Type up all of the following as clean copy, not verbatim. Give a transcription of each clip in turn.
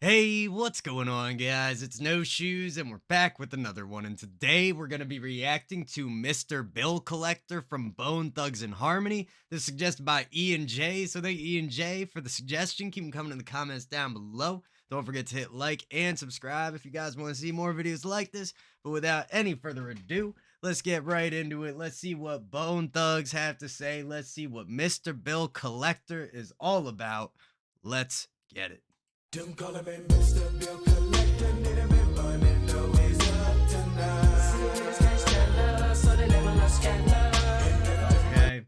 Hey, what's going on, guys? It's No Shoes, and we're back with another one. And today we're going to be reacting to Mr. Bill Collector from Bone Thugs and Harmony. This is suggested by Ian J. So thank you, Ian J, for the suggestion. Keep them coming in the comments down below. Don't forget to hit like and subscribe if you guys want to see more videos like this. But without any further ado, let's get right into it. Let's see what Bone Thugs have to say. Let's see what Mr. Bill Collector is all about. Let's get it. Them calling me Mr. Bill Collector, need a bit money, know he's up tonight. So they label us scandal. Okay.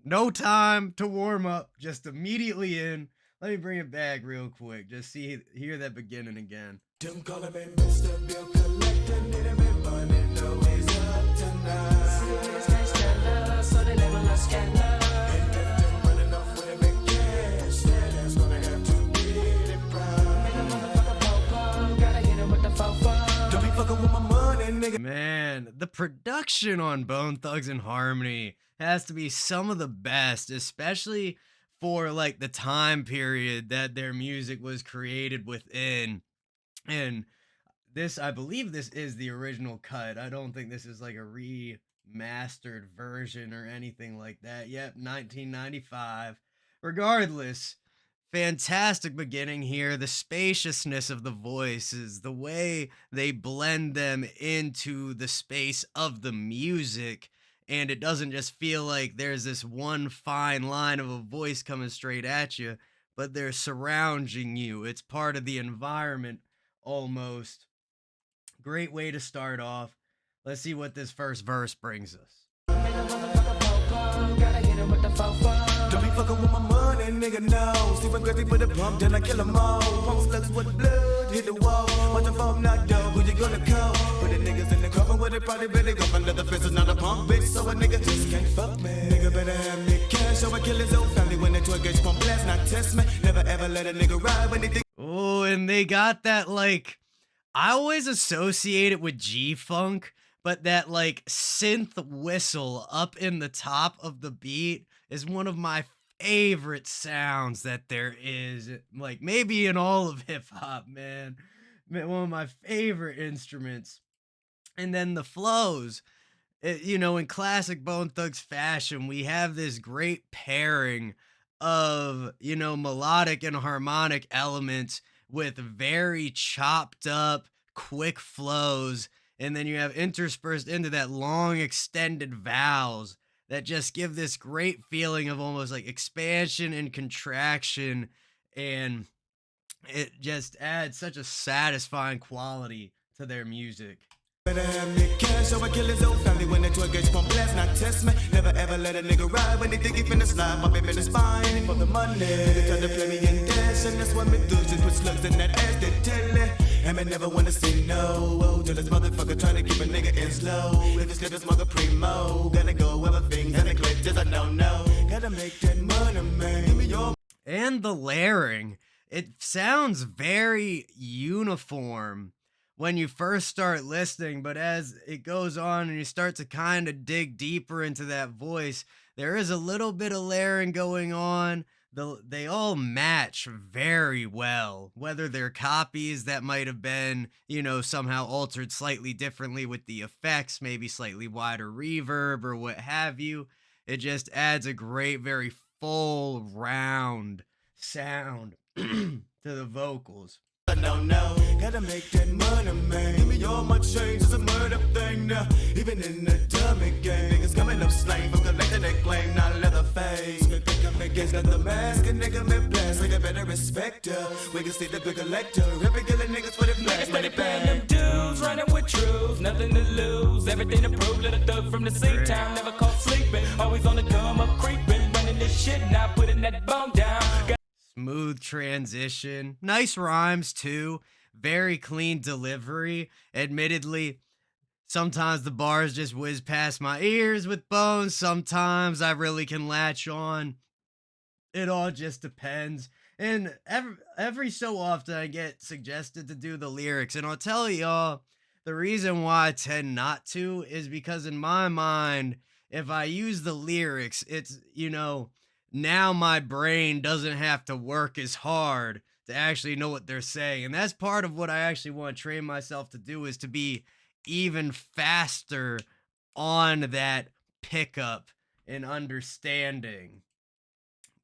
No time to warm up, just immediately in. Let me bring it back real quick. Just hear that beginning again. Them calling me Mr. Bill Collector, need a bit money, know he's up tonight. So they label us scandal. And if them running off with a big cash, yeah, that's gonna have to get it proud. Gotta hit him with the fofo. Don't be fucking with my money, nigga. Man, the production on Bone Thugs and Harmony has to be some of the best, especially for like the time period that their music was created within. And this, I believe this is the original cut. I don't think this is like a remastered version or anything like that. Yep, 1995. Regardless, fantastic beginning here. The spaciousness of the voices, the way they blend them into the space of the music. And it doesn't just feel like there's this one fine line of a voice coming straight at you, but they're surrounding you. It's part of the environment almost. Great way to start off. Let's see what this first verse brings us. Don't be fucking with my money, nigga, no. Stephen Crazy put a pump, then I kill 'em all. Pump slugs with blood, hit the wall. Watch the phone knock down, who you gonna call? Put the niggas in the coffin with it, probably really go under the fence, is not a pump, bitch. So a nigga just can't fuck me. Nigga better have me cash, or I kill his own family when they to a gauge pump blast, not test me. Never ever let a nigga ride when they think. Oh, and they got that, like, I always associate it with G-Funk, but that, like, synth whistle up in the top of the beat is one of my favorite sounds that there is. Like, maybe in all of hip-hop, man. One of my favorite instruments. And then the flows. In classic Bone Thugs fashion, we have this great pairing of, melodic and harmonic elements with very chopped up, quick flows. And then you have interspersed into that long, extended vowels that just give this great feeling of almost like expansion and contraction. And it just adds such a satisfying quality to their music. Better have me cash, or I kill his own family when they to a gauge pump blast, not test me. Never ever let a nigga ride when they think he finna slide, pop him in the spine for the money. Nigga try to play me in dash, and that's what me do, just put slugs in that ass, they tell it. And me never wanna say no, oh, to this motherfucker trying to keep a nigga in slow. If it's this mother primo, gotta go where my things and the glitches, I don't know. Gotta make that money, man, give me your. And the layering, it sounds very uniform when you first start listening, but as it goes on and you start to kind of dig deeper into that voice, there is a little bit of layering going on. They all match very well, whether they're copies that might have been, somehow altered slightly differently with the effects, maybe slightly wider reverb or what have you. It just adds a great, very full round sound to the vocals. I don't know, gotta make that money, man. Give me all my change, it's a murder thing now. Even in the dummy game, niggas coming up slang from collecting that claim, not leather face. Me think I'm against the mask, a nigga me blast, like I better respect her. We can see the big collector, every killing niggas for the flash, money Paying bag. them dudes, running with truth, nothing to lose, everything to prove. Little thug from the same town, never caught sleeping, always on the come up creeping, running this shit, now putting that bone down. Smooth transition, nice rhymes too, very clean delivery. Admittedly, sometimes the bars just whiz past my ears with Bones, sometimes I really can latch on. It all just depends. And every so often I get suggested to do the lyrics, and I'll tell y'all, the reason why I tend not to is because in my mind, if I use the lyrics, it's, now my brain doesn't have to work as hard to actually know what they're saying. And that's part of what I actually want to train myself to do, is to be even faster on that pickup and understanding.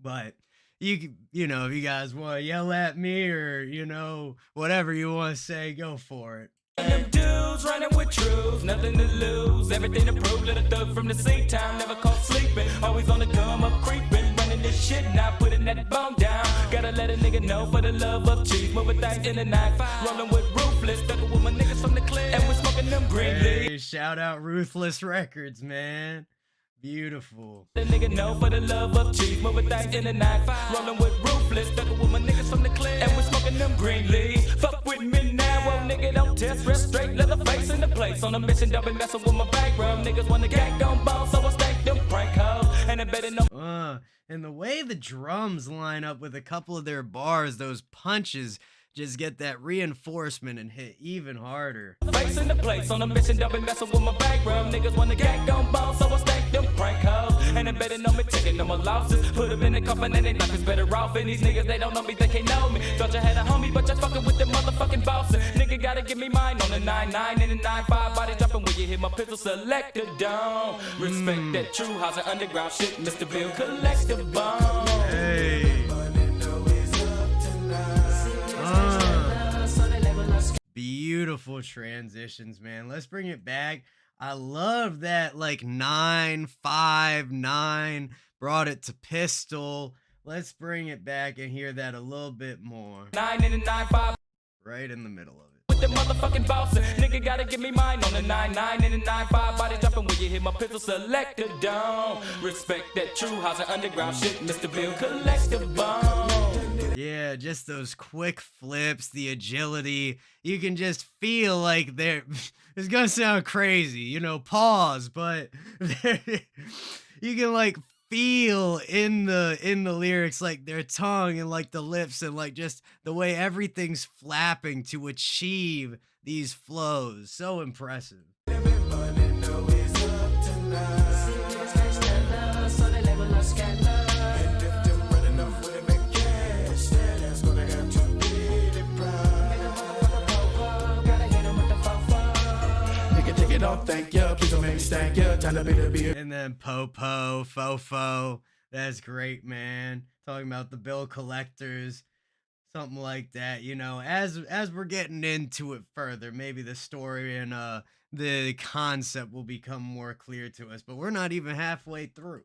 But you know, if you guys want to yell at me or, you know, whatever you want to say, go for it. Them dudes running with truth, nothing to lose, everything to prove. Little thug from the same town, never caught sleeping, always on the come up creeping, running this shit, not putting that bone down. Gotta let a nigga know for the love of cheese, moving things in the 9-5, rolling with ruthless, stuck with my niggas from the clip, and we're smoking them green leaves. Hey, shout out Ruthless Records, man. Beautiful. The nigga know for the love of cheese, moving things in the 9-5, rolling with ruthless, stuck with my niggas from the clip, and we're smoking them green leaves. Fuck with me now, well nigga don't test, rest straight, leather face in the place. On a mission, don't be messing with my background. Niggas wanna gang on ball, so I stank them prank hoes, and I better know. And the way the drums line up with a couple of their bars, those punches just get that reinforcement and hit even harder. Face in the place, on a mission, don't be messing with my background. Niggas wanna gang on ball, so I stank them prank hoes, and I better know me, taking no more losses. Put them in the coffin and they life is better off. And these niggas, they don't know me, they can't know me. Thought you had a homie, but you're fucking with the motherfucking bosses. Nigga gotta give me mine on the 9-9 and the 9-5. Body jumping when you hit my pistol selector down. Respect that true house and underground shit, Mr. Bill Collectible. Hey. Beautiful transitions, man. Let's bring it back. I love that, like 9-5-9 brought it to pistol. Let's bring it back and hear that a little bit more. 9 and the 9-5. Right in the middle of it. With the motherfucking boss, nigga gotta give me mine on the 9-9 and the 9-5. Body jumping when you hit my pistol selector down. Respect that true house and underground shit, Mr. Bill Collectible. Yeah, just those quick flips, the agility. You can just feel like they're. It's gonna sound crazy, you know, pause, but you can like feel in the lyrics like their tongue and like the lips and like just the way everything's flapping to achieve these flows. So impressive. Everybody know it's up tonight. So they label us scandalous. And if they're running off with a big cash, that's gonna have to get it proud. Make a motherfucker popo, gotta hit him with the fofo. Nigga, take it off, thank ya. Please don't make me stank ya. Time to be the beer. And then Popo, Fofo. That's great, man. Talking about the bill collectors. Something like that, you know, as we're getting into it further, maybe the story and the concept will become more clear to us, but we're not even halfway through.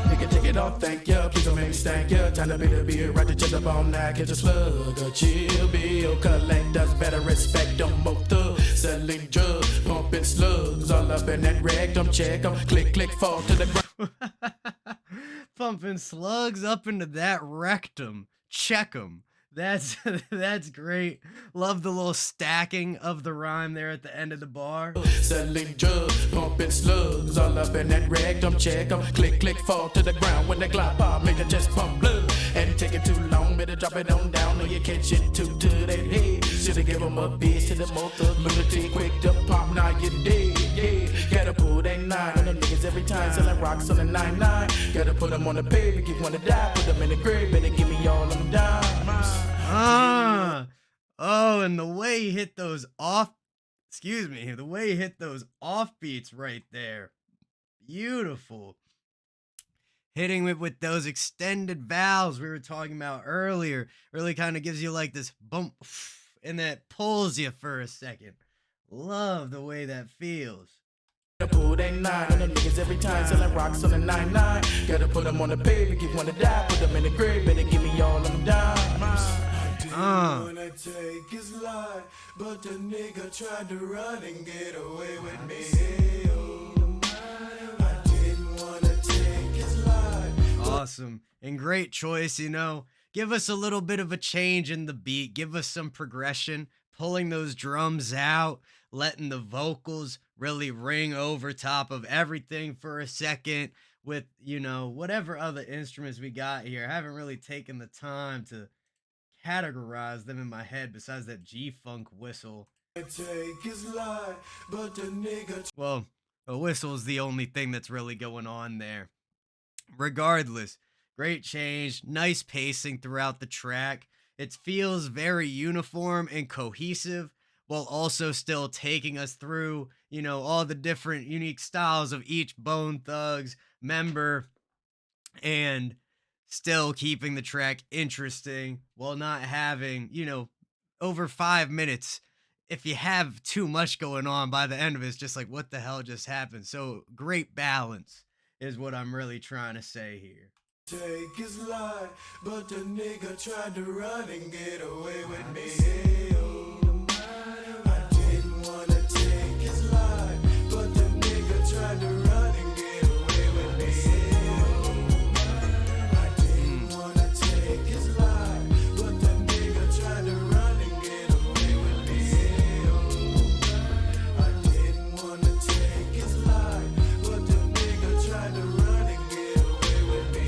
Nigga, take it off, thank ya. Please don't make me stank ya. Time to be the beer, right to the bone now. Catch a slug, a chill bill. Collectors better respect them both thugs. Selling drugs, pumping slugs. All up in that rectum, check them. Click, click, fall to the ground. Pumping slugs up into that rectum. Check them. That's great. Love the little stacking of the rhyme there at the end of the bar. Selling drugs, pumping slugs. All up in that rectum, check them. Click, click, fall to the ground. When the glide pop, make the chest pump blood. And take it too long, better drop it on down. Or you catch it too to that head. Shoulda give them a bitch to the motor. Lunatic, quick to pop, now you dead. Yeah, gotta pull that 9 on them niggas every time. Selling rocks on the 9-9. Gotta put them on the pavement, if you wanna die. Put them in the grave, better give me all them dimes. Oh, and the way he hit those the way he hit those offbeats right there. Beautiful. Hitting it with those extended vowels we were talking about earlier really kind of gives you like this bump and that pulls you for a second. Love the way that feels. Gotta pull that 9 on them niggas every time. Selling rocks on the 9-9. Gotta put them on the pavement, if you wanna die. Put them in the grave, better give me all them dimes. Wanna take his life, but the nigga tried to run and get away with me. I didn't wanna take his life. Awesome and great choice, you know. Give us a little bit of a change in the beat. Give us some progression, pulling those drums out, letting the vocals really ring over top of everything for a second with, you know, whatever other instruments we got here. I haven't really taken the time to categorize them in my head besides that G-Funk whistle. Take his life, but the nigga. Well, a whistle is the only thing that's really going on there. Regardless, Great change, nice pacing throughout the track. It feels very uniform and cohesive while also still taking us through, all the different unique styles of each Bone Thugs member and still keeping the track interesting while not having, over 5 minutes. If you have too much going on by the end of it, it's just like, what the hell just happened? So great balance is what I'm really trying to say here. Take his life, but the nigga tried to run and get away with me. I didn't wanna take his life, but the nigga tried to run and get away with me. I didn't wanna take his life, but the nigga tried to run and get away with me. I didn't wanna take his life, but the nigga tried to run and get away with me.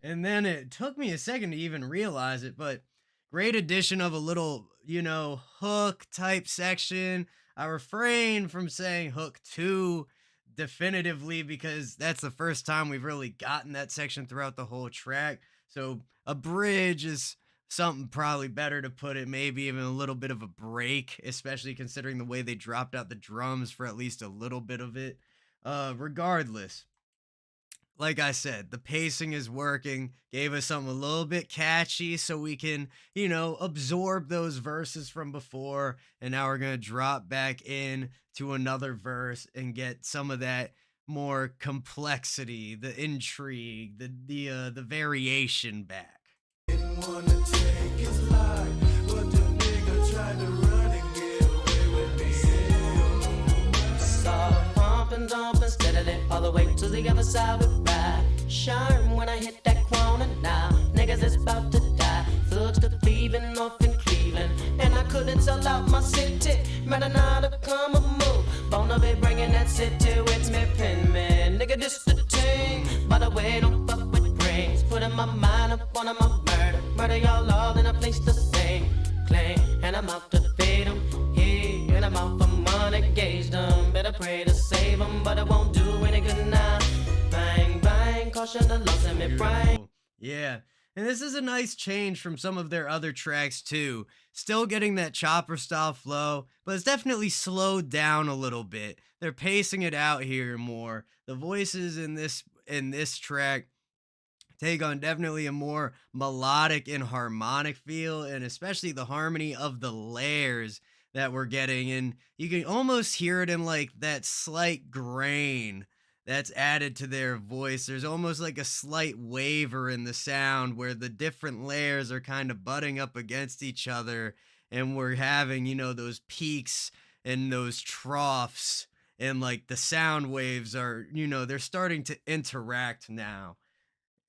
And then it took me a second to even realize it, but great addition of a little, hook type section. I refrain from saying hook 2 definitively because that's the first time we've really gotten that section throughout the whole track. So a bridge is something probably better to put it, maybe even a little bit of a break, especially considering the way they dropped out the drums for at least a little bit of it. Regardless, like I said, the pacing is working, gave us something a little bit catchy so we can, absorb those verses from before. And now we're going to drop back in to another verse and get some of that more complexity, the intrigue, the variation back. Didn't wanna take his life, but the nigga tried to run and get away with me. Saw pump and dump and steadily all the way to the other side we ride. Sharp when I hit that corner now. Niggas is about to die. Thugs to thieving off in Cleveland. And I couldn't sell out my city. Matter now to come a move. Bona be bringing that city with me, pin man. Nigga, this the thing. By the way, don't fuck with brains. Putting my mind up on my murder. Murder y'all all in a place to sing. Claim, and I'm out to feed them. Yeah, and I'm out for money, gauge them. Better pray to save them, but it won't do any good now. Bang, bang, caution the loss in me brain. Beautiful. Yeah. And this is a nice change from some of their other tracks too. Still getting that chopper style flow, but it's definitely slowed down a little bit. They're pacing it out here more. The voices in this track take on definitely a more melodic and harmonic feel, and especially the harmony of the layers that we're getting. And you can almost hear it in like that slight grain that's added to their voice. There's almost like a slight waver in the sound where the different layers are kind of butting up against each other, and we're having, those peaks and those troughs, and like the sound waves are, they're starting to interact now,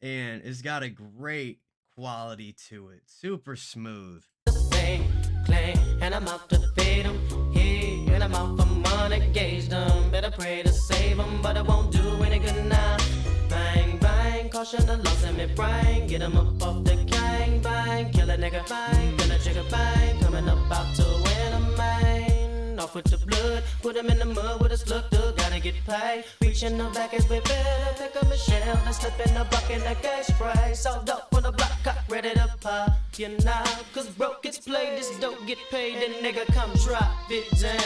and it's got a great quality to it. Super smooth. Claim, and I'm out to feed them. Yeah, and I'm out for money, gauge them. Better pray to save them, but it won't do any good now. Bang, bang, caution the loss in me brain. Get them up off the gang, bang. Kill a nigga, bang. Kill a trigger, bang. Coming up out to win a man. Off with the blood, put him in the mud with a slug thug. Gotta get paid. Reaching the back as we better. Pick up Michelle and slip in the bucket like a spray. Sold up on the block, cut ready to pop. You know, cause broke gets played, this don't get paid, and nigga come drop it down.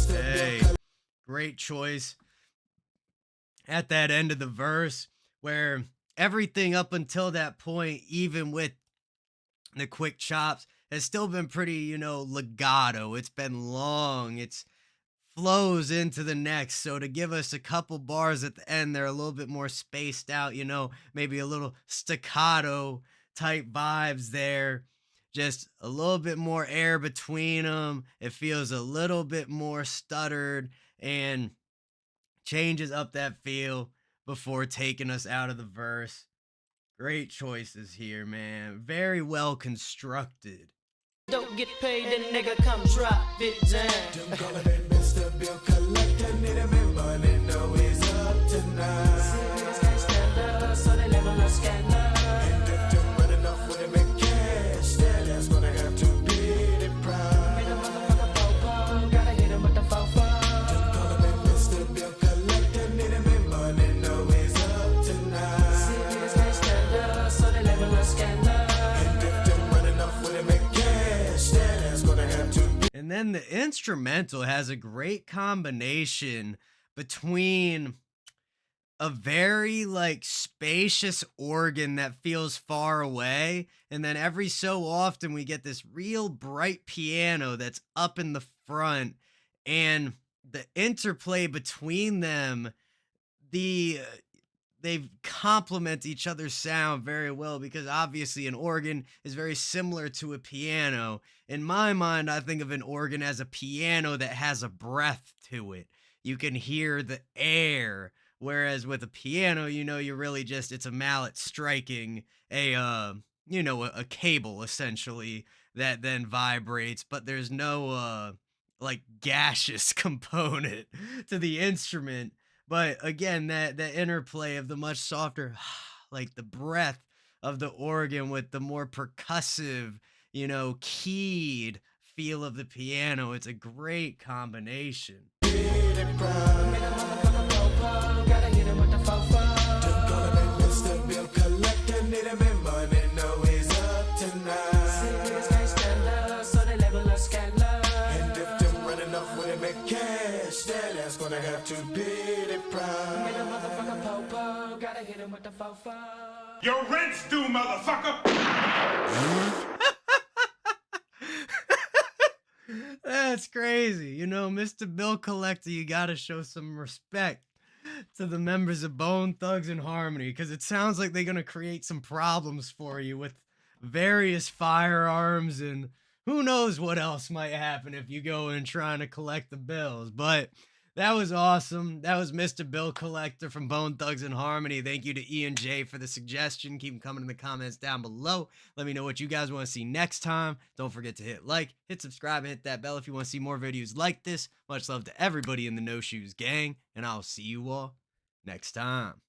Hey, great choice at that end of the verse where everything up until that point, even with the quick chops, has still been pretty, legato. It's been long. It's flows into the next. So to give us a couple bars at the end, they're a little bit more spaced out, maybe a little staccato type vibes there. Just a little bit more air between them. It feels a little bit more stuttered and changes up that feel before taking us out of the verse. Great choices here, man. Very well constructed. Don't get paid, and nigga come drop it down. Them calling it Mr. Bill Collector. Need him in money, know he's up tonight. See, niggas can't stand us, so they label us scandalous. And if them running off with him in cash, then that's gonna have to be the price. Made a motherfucker fofo, gotta hit him with the fofo. Them calling it Mr. Bill Collector. Need him in money, then the instrumental has a great combination between a very like spacious organ that feels far away, and then every so often we get this real bright piano that's up in the front, and the interplay between them, they complement each other's sound very well, because obviously an organ is very similar to a piano. In my mind, I think of an organ as a piano that has a breath to it. You can hear the air, whereas with a piano, you're really just, it's a mallet striking a cable essentially that then vibrates, but there's no like gaseous component to the instrument. But again, that interplay of the much softer, like the breath of the organ with the more percussive, keyed feel of the piano, it's a great combination. Gonna have to pay the price. Get a motherfucking popo, gotta hit him with the fofo. Your rent's due, motherfucker! That's crazy. Mr. Bill Collector, you gotta show some respect to the members of Bone Thugs and Harmony, because it sounds like they're gonna create some problems for you with various firearms, and who knows what else might happen if you go in trying to collect the bills. But that was awesome. That was Mr. Bill Collector from Bone Thugs and Harmony. Thank you to Ian J for the suggestion. Keep them coming in the comments down below. Let me know what you guys want to see next time. Don't forget to hit like, hit subscribe, and hit that bell if you want to see more videos like this. Much love to everybody in the No Shoes gang, and I'll see you all next time.